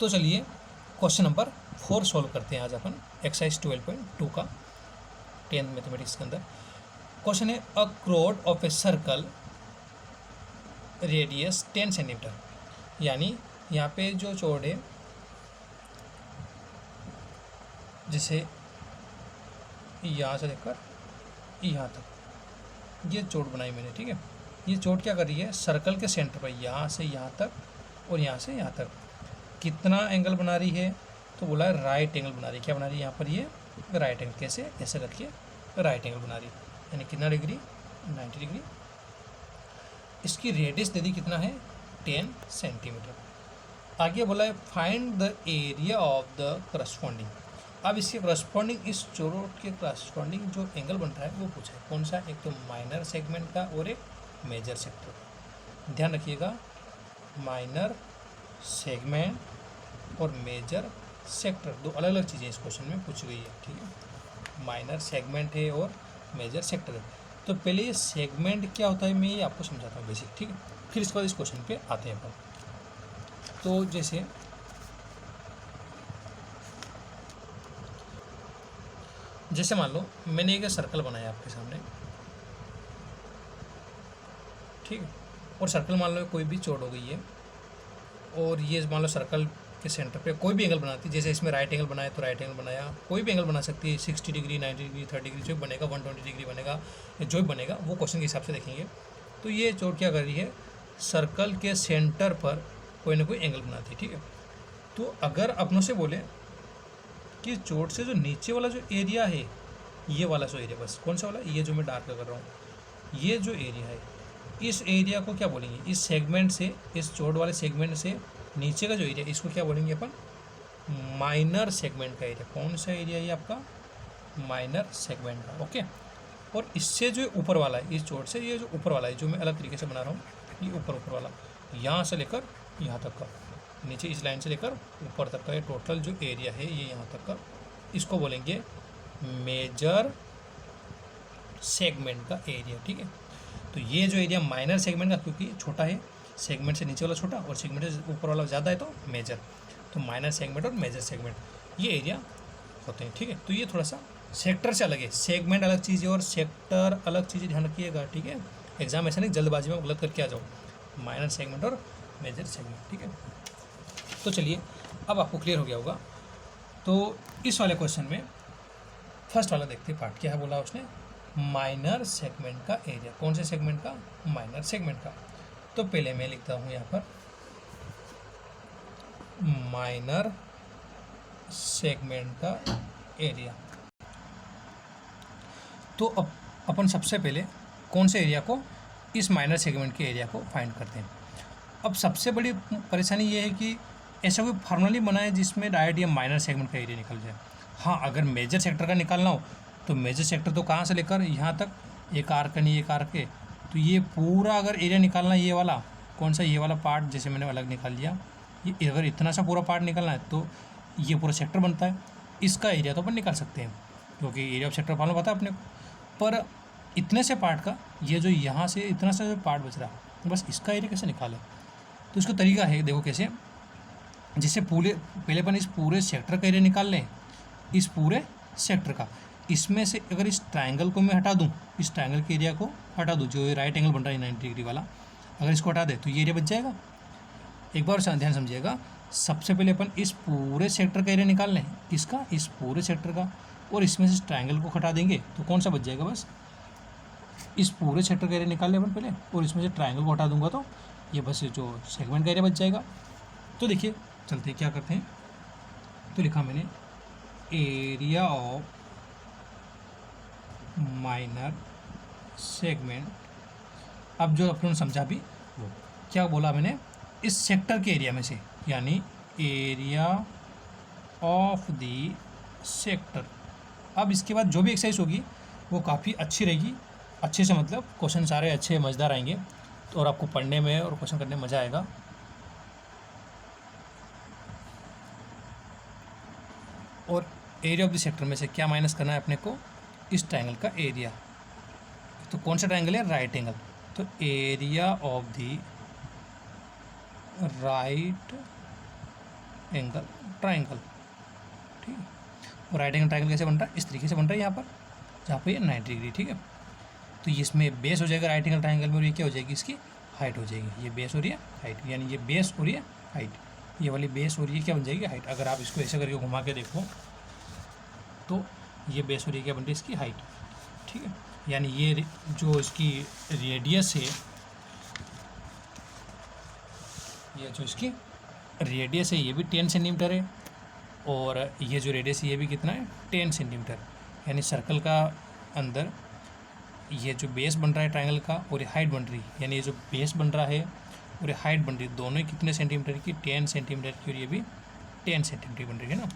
तो चलिए question number 4 solve करते हैं आज अपन एक्सरसाइज 12.2 का 10th मैथमेटिक्स के अंदर। क्वेश्चन है a chord of a circle radius 10 centimetre, यानी यहाँ पे जो चौड़ है जैसे यहाँ से लेकर यहाँ तक ये चोट बनाई मैंने, ठीक है। ये चोट क्या कर रही है, सर्कल के सेंटर पर यहाँ से यहाँ तक और यहाँ से यहाँ तक कितना एंगल बना रही है, तो बोला है राइट एंगल बना रही है। क्या बना रही है यहाँ पर, ये राइट एंगल। कैसे, ऐसे करके राइट एंगल बना रही है, यानी कितना डिग्री, 90 डिग्री। इसकी रेडियस दे दी कितना है, 10 सेंटीमीटर। आगे बोला है find the area of the corresponding. अब इसके करस्पॉन्डिंग, इस चोट के करस्पॉन्डिंग जो एंगल बन रहा है वो पूछा है। कौन सा, एक तो माइनर सेगमेंट का और एक मेजर सेक्टर। ध्यान रखिएगा, माइनर सेगमेंट और मेजर सेक्टर दो अलग अलग चीज़ें इस क्वेश्चन में पूछी गई है, ठीक है। माइनर सेगमेंट है और मेजर सेक्टर है। तो पहले ये सेगमेंट क्या होता है मैं ये आपको समझाता हूँ बेसिक, ठीक है। फिर इसके बाद इस क्वेश्चन पे आते हैं अपन। तो जैसे मान लो मैंने एक सर्कल बनाया आपके सामने, ठीक है। और सर्कल मान लो कोई भी चौड़ हो गई है, और ये मान लो सर्कल के सेंटर पे कोई भी एंगल बनाती है। जैसे इसमें राइट एंगल बनाया तो राइट एंगल बनाया, कोई भी एंगल बना सकती है, 60 डिग्री, 90 डिग्री, 30 डिग्री, जो बनेगा, 120 डिग्री बनेगा, जो भी बनेगा वो क्वेश्चन के हिसाब से देखेंगे। तो ये चोट क्या कर रही है, सर्कल के सेंटर पर कोई ना कोई एंगल बनाती है, ठीक है। तो अगर अपनों से बोले कि चोट से जो नीचे वाला जो एरिया है, ये वाला जो एरिया, बस कौन सा वाला, ये जो मैं डार्क कर रहा हूँ, ये जो एरिया है, इस एरिया को क्या बोलेंगे, इस सेगमेंट से, इस चोट वाले सेगमेंट से नीचे का जो एरिया, इसको क्या बोलेंगे अपन, माइनर सेगमेंट का एरिया। कौन सा एरिया है आपका, माइनर सेगमेंट का, ओके। और इससे जो ऊपर वाला है, इस चोट से ये जो ऊपर वाला है, जो मैं अलग तरीके से बना रहा हूँ, ये ऊपर वाला, यहाँ से लेकर यहाँ तक का, नीचे इस लाइन से लेकर ऊपर तक का ये टोटल जो एरिया है, ये यहाँ तक का, इसको बोलेंगे मेजर सेगमेंट का एरिया, ठीक है। तो ये जो एरिया माइनर सेगमेंट का, क्योंकि छोटा है, सेगमेंट से नीचे वाला छोटा और सेगमेंट से ऊपर वाला ज़्यादा है, तो मेजर। तो माइनर सेगमेंट और मेजर सेगमेंट ये एरिया होते हैं, ठीक है। तो ये थोड़ा सा सेक्टर से अलग है, सेगमेंट अलग चीज़ है और सेक्टर अलग चीज़ है, ध्यान रखिएगा, ठीक है। एग्जाम ऐसा नहीं जल्दबाजी में गलत करके आ जाओ, माइनर सेगमेंट और मेजर सेगमेंट, ठीक है। तो चलिए अब आपको क्लियर हो गया होगा। तो इस वाले क्वेश्चन में फर्स्ट वाला देखते हैं पार्ट, क्या है बोला उसने, माइनर सेगमेंट का एरिया। कौन से सेगमेंट का, माइनर सेगमेंट का। तो पहले मैं लिखता हूँ यहाँ पर माइनर सेगमेंट का एरिया। तो अब अपन सबसे पहले कौन से एरिया को, इस माइनर सेगमेंट के एरिया को फाइंड करते हैं। अब सबसे बड़ी परेशानी ये है कि ऐसा कोई फार्मूला नहीं बना है जिसमें डायरेक्ट ये माइनर सेगमेंट का एरिया निकल जाए। हाँ, अगर मेजर सेक्टर का निकालना हो तो मेजर सेक्टर तो कहाँ से लेकर यहाँ तक, एक आर्क नहीं, एक आर्क है, तो ये पूरा अगर एरिया निकालना है, ये वाला कौन सा, ये वाला पार्ट जैसे मैंने अलग निकाल लिया, ये अगर इतना सा पूरा पार्ट निकालना है तो ये पूरा सेक्टर बनता है। इसका एरिया तो अपन निकाल सकते हैं क्योंकि एरिया ऑफ सेक्टर फार्मूला पता है अपने को, पर इतने से पार्ट का, ये जो यहाँ से इतना सा जो पार्ट बच रहा है, बस इसका एरिया कैसे निकालें। तो इसका तरीका है, देखो कैसे, जैसे पहले अपन इस पूरे सेक्टर का एरिया निकाल लें, इस पूरे सेक्टर का, इसमें से अगर इस ट्रायंगल को मैं हटा दूं, इस ट्रायंगल के एरिया को हटा दूं, जो राइट एंगल बन रहा है 90 डिग्री वाला, अगर इसको हटा दे तो ये एरिया बच जाएगा। एक बार ध्यान समझिएगा, सबसे पहले अपन इस पूरे सेक्टर का एरिया निकाल लें, इसका, इस पूरे सेक्टर का, और इसमें से ट्रायंगल को हटा देंगे तो कौन सा बच जाएगा, बस इस पूरे सेक्टर का एरिया निकाल लें अपन पहले, और इसमें से ट्रायंगल को हटा दूंगा तो ये बस जो सेगमेंट का एरिया बच जाएगा। तो देखिए चलते क्या करते हैं। तो लिखा मैंने एरिया ऑफ माइनर सेगमेंट। अब जो अपन समझा भी, वो क्या बोला मैंने, इस सेक्टर के एरिया में से, यानी एरिया ऑफ द सेक्टर। अब इसके बाद जो भी एक्सरसाइज होगी वो काफ़ी अच्छी रहेगी, अच्छे से मतलब क्वेश्चन सारे अच्छे मज़ेदार आएंगे, तो और आपको पढ़ने में और क्वेश्चन करने में मज़ा आएगा। और एरिया ऑफ द सेक्टर में से क्या माइनस करना है अपने को, इस ट्रायंगल का एरिया। तो कौन सा ट्रायंगल है, राइट एंगल, तो area of the right angle triangle, ठीक है। और राइट एंगल ट्राइंगल कैसे बन रहा है, इस तरीके से बन रहा है यहाँ पर, जहाँ पर ये 90 डिग्री, ठीक है। तो इसमें बेस हो जाएगा राइट एंगल ट्राइंगल में, और ये क्या हो जाएगी, इसकी हाइट हो जाएगी। ये बेस और ये हाइट, यानी ये बेस और ये हाइट, ये वाली बेस और ये क्या बन जाएगी, हाइट। अगर आप इसको ऐसे करके घुमा के देखो तो ये बेस और ये क्या बन रही है, इसकी हाइट, ठीक है। यानी ये जो इसकी रेडियस है, ये जो इसकी रेडियस है ये भी 10 सेंटीमीटर है, और ये जो रेडियस है ये भी कितना है, 10 सेंटीमीटर। यानी सर्कल का अंदर ये जो बेस बन रहा है ट्रायंगल का और ये हाइट बन रही है, यानी ये जो बेस बन रहा है और ये हाइट बन रही है, दोनों ही कितने सेंटीमीटर की, 10 सेंटीमीटर की, और ये भी 10 सेंटीमीटर बन रही है ना।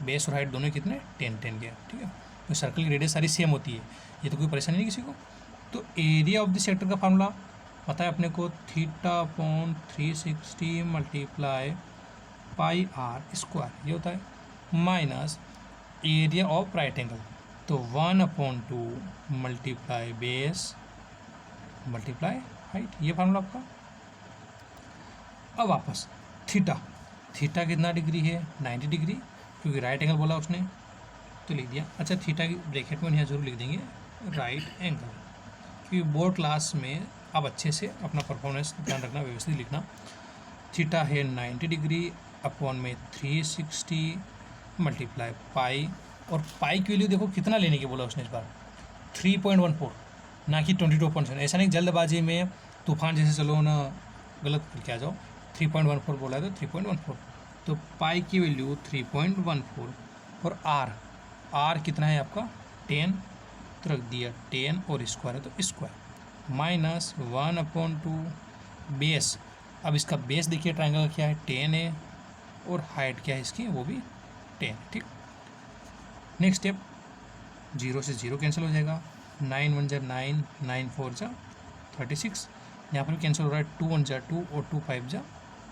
बेस और हाइट दोनों ही कितने, 10 के, ठीक है। तो सर्कल की रेडियस सारी सेम होती है, ये तो कोई परेशानी नहीं किसी को। तो एरिया ऑफ द सेक्टर का फार्मूला पता है अपने को, θ/360 मल्टीप्लाई पाई आर स्क्वायर, ये होता है, minus area of right angle, तो 1/2 मल्टीप्लाई बेस मल्टीप्लाई हाइट, ये फार्मूला आपका। अब वापस थीटा कितना डिग्री है, 90 डिग्री, क्योंकि राइट एंगल बोला उसने तो लिख दिया। अच्छा, थीटा की ब्रैकेट में यहाँ जरूर लिख देंगे राइट एंगल, क्योंकि बोर्ड क्लास में आप अच्छे से अपना परफॉर्मेंस ध्यान रखना, व्यवस्थित लिखना। थीटा है 90 डिग्री अपॉन में 360 मल्टीप्लाई पाई, और पाई की वैल्यू देखो कितना लेने की बोला उसने इस बार, 3.14, ना कि 22%। ऐसा नहीं जल्दबाजी में तूफान जैसे चलो ना, गलत करके आ जाओ। 3.14 बोला है तो 3.14, तो पाई की वैल्यू 3.14, और आर कितना है आपका 10, तो रख दिया 10, और स्क्वायर है तो स्क्वायर, माइनस 1/2 बेस। अब इसका बेस देखिए ट्रायंगल का क्या है, 10 है, और हाइट क्या है इसकी, वो भी 10, ठीक। नेक्स्ट स्टेप, 0 से 0 कैंसिल हो जाएगा, 9 1 जा 9, 9 4 जा 36, यहाँ पर भी कैंसिल हो रहा है, 2 1 जा 2, और 2 5 जा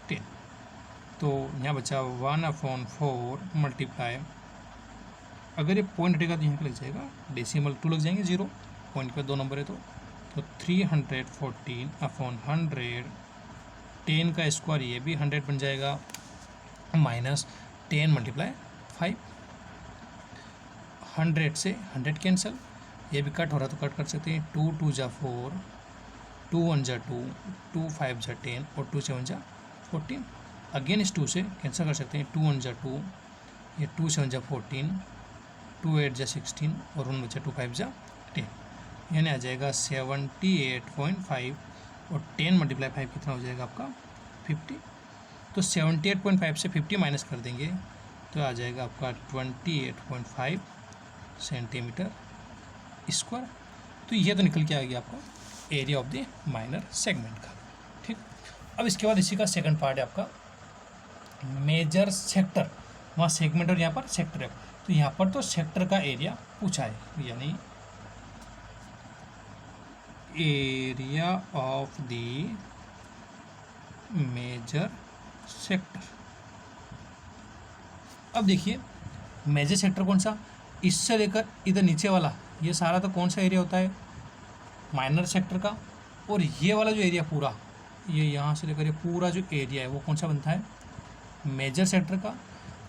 10, तो यहाँ बचा 1/4 मल्टीप्लाई, अगर ये पॉइंट हटेगा तो यहाँ पर लग जाएगा डेसिमल 2 लग जाएंगे, 0 पॉइंट पे 2 नंबर है तो 314/100, 10 का स्क्वायर ये भी 100 बन जाएगा, माइनस 10 मल्टीप्लाई 5, 100 से 100 कैंसिल, ये भी कट हो रहा तो कट कर सकते हैं, 2 2 जा 4, 2 1 जा 2, 2 5 जा 10, और 2 7 जा 14, अगेन इस 2 से कैंसिल कर सकते हैं, 2 1 जा 2, ये 2 7 जा 14, 2 8 जा 16, और 1 बचा 2 5 जा 10, यानी आ जाएगा 78.5, और 10 मल्टीप्लाई 5 कितना हो जाएगा आपका 50, तो 78.5 से 50 माइनस कर देंगे तो आ जाएगा आपका 28.5 सेंटीमीटर स्क्वायर। तो ये तो निकल के आ गया आपका area of the minor segment का, ठीक। अब इसके बाद इसी का सेकंड पार्ट है आपका मेजर सेक्टर, वहाँ सेगमेंट और यहाँ पर सेक्टर है, तो यहाँ पर तो सेक्टर का एरिया पूछा है, यानी area of the major sector. अब देखिए मेजर सेक्टर कौन सा, इससे लेकर इधर नीचे वाला ये सारा तो कौन सा एरिया होता है, माइनर सेक्टर का, और ये वाला जो एरिया पूरा, ये यहाँ से लेकर ये पूरा जो एरिया है वो कौन सा बनता है, मेजर सेक्टर का।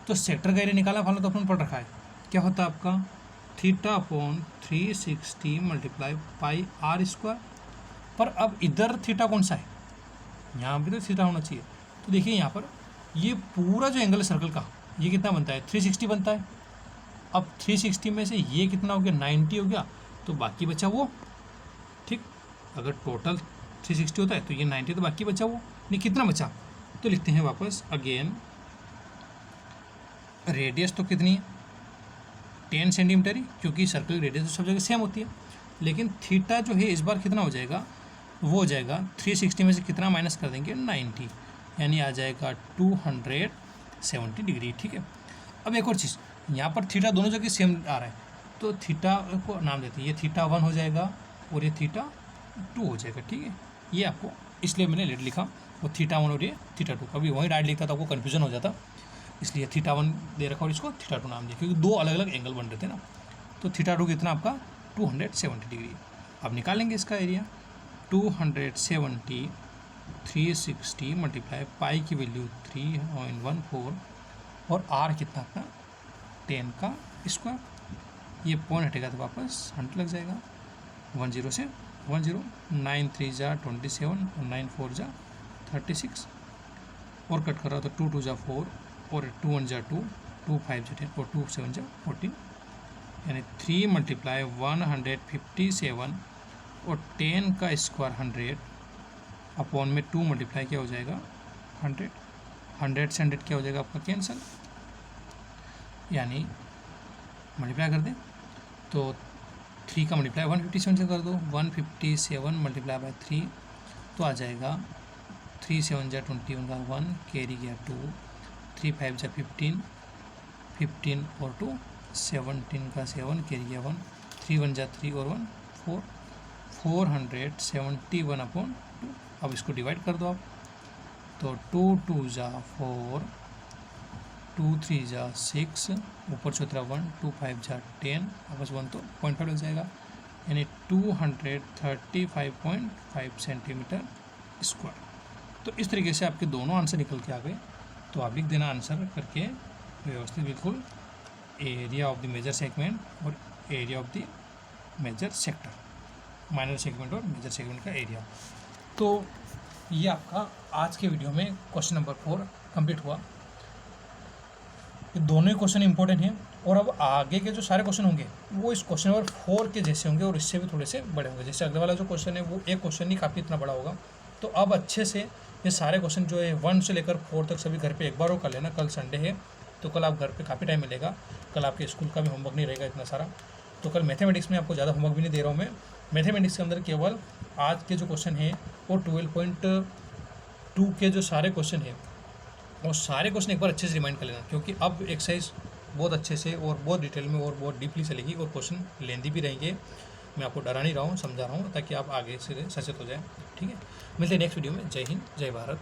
तो सेक्टर का एरिया निकाला फॉलो तो अपन पढ़ रखा है, क्या होता है आपका θ/360 मल्टीप्लाई पाई आर स्क्वायर, पर अब इधर थीटा कौन सा है, यहाँ भी तो थीटा होना चाहिए। तो देखिए यहाँ पर ये पूरा जो एंगल है सर्कल का ये कितना बनता है, 360 बनता है। अब 360 में से ये कितना हो गया, 90 हो गया, तो बाकी बचा वो, ठीक। अगर टोटल 360 होता है तो ये 90, तो बाकी बचा वो, नहीं कितना बचा, तो लिखते हैं वापस अगेन, रेडियस तो कितनी है 10 सेंटीमीटर ही, क्योंकि सर्कल रेडियस तो सब जगह सेम होती है, लेकिन थीटा जो है इस बार कितना हो जाएगा, वो हो जाएगा 360 में से कितना माइनस कर देंगे 90, यानी आ जाएगा 270 डिग्री, ठीक है। अब एक और चीज़, यहाँ पर थीटा दोनों जगह सेम आ रहा है, तो थीटा को नाम देते हैं, ये θ1 हो जाएगा और ये θ2 हो जाएगा, ठीक है। ये आपको इसलिए मैंने लेट लिखा, वो θ1 और ये θ2, कभी वहीं डायरेक्ट लिखता तो आपको कन्फ्यूजन हो जाता, इसलिए θ1 दे रखा और इसको θ2 नाम दिया, क्योंकि दो अलग अलग एंगल बन रहे थे ना। तो θ2 कितना आपका 270 डिग्री। अब निकाल लेंगे इसका एरिया, 270 360 मल्टीप्लाई पाई की वैल्यू 3.14 और आर कितना अपना 10 का स्क्वायर, ये पॉइंट हटेगा तो वापस 100 लग जाएगा। 10 से 10, 9 3 जा 27 और 9 4 जा 36 और कट कर रहा तो 2 2 जा 4 और 2 1 जा 2, 2 5 जा 10 और 2 7 जा 14, यानी 3 मल्टीप्लाई 157 और 10 का स्क्वायर 100 अपॉन में 2 मल्टीप्लाई क्या हो जाएगा 100, 100 से 100 क्या हो जाएगा आपका कैंसल, यानी मल्टीप्लाई कर दें तो 3 का मल्टीप्लाई 157 से कर दो, 157 मल्टीप्लाई बाय 3 तो आ जाएगा 3 7 जा 21 का 1 कैरी गया 2, 3 5 जा 15, 15 और 2 17 का 7 कैरी गया 1, 3 1 जा 3 और 1 4, 471 अपॉन 2। अब इसको डिवाइड कर दो आप, तो 2 2 जा 4, 2 3 जा 6, ऊपर चौथरा 1, 2 5 जा 10, वापस 1 तो 0.5 लग जाएगा, यानी 235.5 सेंटीमीटर स्क्वायर। तो इस तरीके से आपके दोनों आंसर निकल के आ गए। तो आप लिख देना आंसर करके व्यवस्थित बिल्कुल, area of the major segment और area of the major sector, minor segment और मेजर सेगमेंट का एरिया। तो ये आपका आज के वीडियो में क्वेश्चन नंबर 4 कंप्लीट हुआ। ये दोनों ही क्वेश्चन इंपॉर्टेंट हैं और अब आगे के जो सारे क्वेश्चन होंगे वो इस क्वेश्चन नंबर 4 के जैसे होंगे और इससे भी थोड़े से बड़े होंगे। जैसे अगले वाला जो क्वेश्चन है वो एक क्वेश्चन नहीं काफ़ी इतना बड़ा होगा। तो अब अच्छे से ये सारे क्वेश्चन जो है 1 से लेकर 4 तक सभी घर पे एक बार वो कर लेना। कल संडे है तो कल आप घर पे काफ़ी टाइम मिलेगा, कल आपके स्कूल का भी होमवर्क नहीं रहेगा इतना सारा। तो कल मैथमेटिक्स में आपको ज़्यादा होमवर्क भी नहीं दे रहा हूँ मैं। मैथमेटिक्स के अंदर केवल आज के जो क्वेश्चन हैं वो 12.2 के जो सारे क्वेश्चन हैं और सारे क्वेश्चन एक बार अच्छे से रिमाइंड कर लेना, क्योंकि अब एक्सरसाइज बहुत अच्छे से और बहुत डिटेल में और बहुत डीपली चलेगी और क्वेश्चन लेंदी भी रहेंगे। मैं आपको डरा नहीं रहा हूँ, समझा रहा हूँ ताकि आप आगे से सचेत हो जाएं। ठीक है, मिलते हैं नेक्स्ट वीडियो में। जय हिंद, जय भारत।